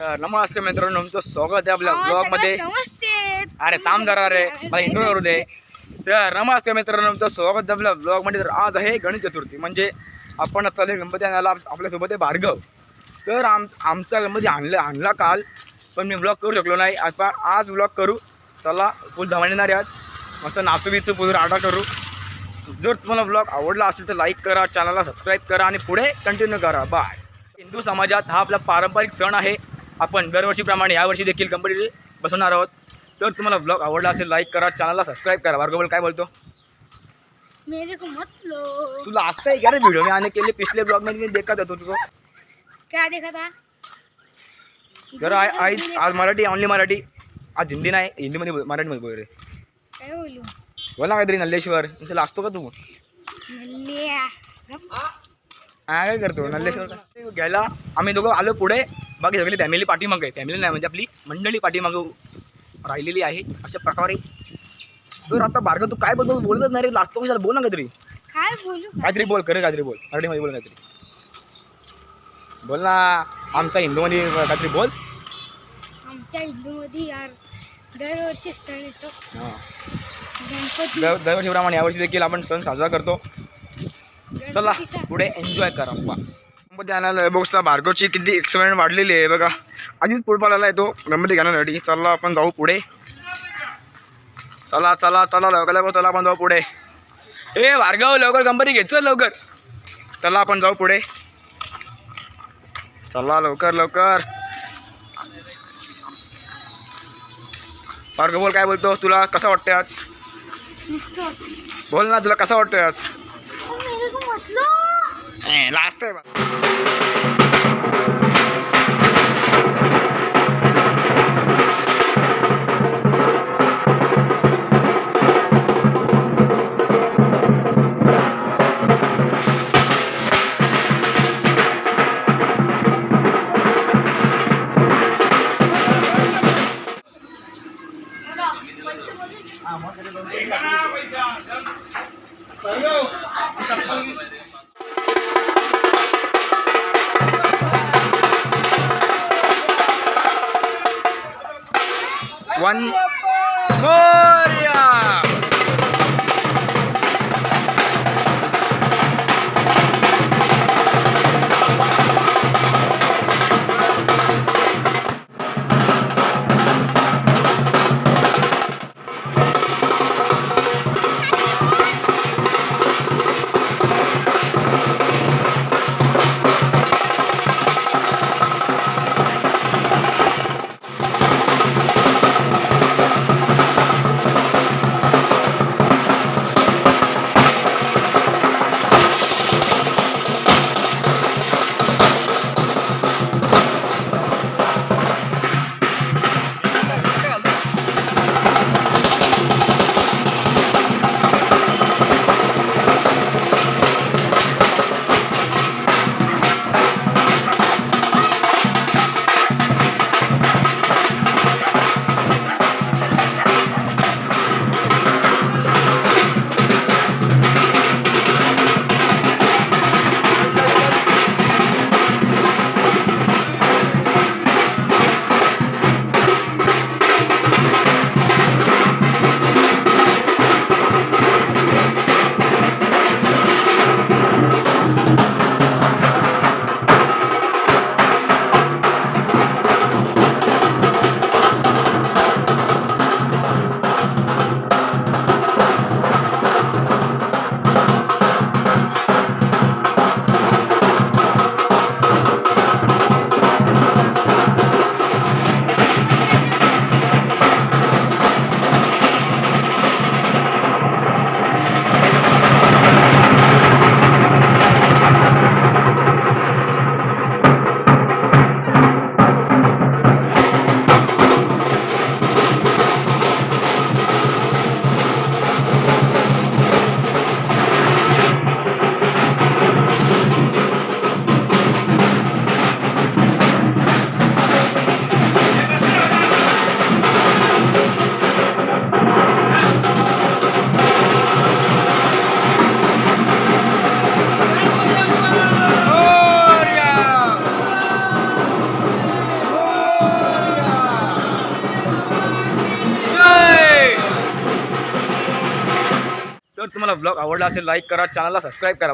नमस्कार मित्रांनो, तुमचं स्वागत आहे आपल्या ब्लॉगमध्ये. अरे थांब जरा रे, मला इंट्रो करू दे. तर नमस्कार मित्रांनो, तुमचं स्वागत आहे आपल्या ब्लॉगमध्ये. तर आज आहे गणेश चतुर्थी, म्हणजे आपण चालू गणपती आणायला. आपल्यासोबत आहे भार्गव. तर आमचा गणपती आणला काल, पण मी ब्लॉग करू शकलो नाही. आज ब्लॉग करू. चला फुल धमाल येणार आहे आज. मस्त नाचू बिचू पुढे आटा करू. जर तुम्हाला ब्लॉग आवडला असेल तर लाईक करा, चॅनलला सबस्क्राईब करा आणि पुढे कंटिन्यू करा. बाय. हिंदू समाजात हा आपला पारंपरिक सण आहे. आपण दरवर्षीप्रमाणे यावर्षी देखील गणपती बसवणार आहोत. तर तुम्हाला ब्लॉग आवडला असेल लाईक करा, चॅनलला सबस्क्राईब करा. भार्गव काय बोलतो? मेरे को मत लो. तुला असता है क्या रे वीडियो में आने के लिए? पिछले ब्लॉग में देखा था तुझको. क्या देखा था? जरा आज मराठी, ओनली मराठी. आज हिंदी नाही, हिंदीमध्ये मराठीमध्ये बोल रे. काय बोलू? बोल ना काहीतरी. नल्लेश्वर इथे लाजतो का तू? नल्ल्या. काय करतो नल्लेश्वर घ्यायला? आम्ही दोघं आलो पुढे. बाकी सगळी फॅमिली पाठीमागे आहे. फॅमिली नाही म्हणजे आपली मंडळी पाठीमागं राहिलेली आहे अशा प्रकारे. तर आता भार्गव तू काय बोलतो? बोलतच नाही रे, लाजतो कशाला? बोल ना काहीतरी. काय बोलू? काहीतरी बोल, खरं काहीतरी बोल. मराठीमध्ये बोल काहीतरी. बोल ना. आमचा हिंदूमध्ये काहीतरी बोल. आमच्या हिंदूमध्ये यार दरवर्षी सण येतो हां, गणपती. दरवर्षीप्रमाणे यावर्षी देखील आपण सण साजरा करतो. चला पुढे एन्जॉय करा. गणपती आणायला बघता भार्गवची किती एक्साइटमेंट वाढलेली आहे बघा. आधीच पुढपाला आहे तो गणपती घेण्यासाठी. चला आपण जाऊ पुढे. चला चला चला लवकर चला आपण जाऊ पुढे. ए भार्गव लवकर गणपती घे, चल लवकर. चला आपण जाऊ पुढे. चला लवकर लवकर. भार्गव बोल, काय बोलतो? तुला कसं वाटतंय आज? बोल ना, तुला कसं वाटतंय आज? मेरे को मत लो. लास्ट आहे. वन मोरिया. तर तुम्हाला ब्लॉग आवडला असेल लाईक करा, चॅनलला सबस्क्राईब करा.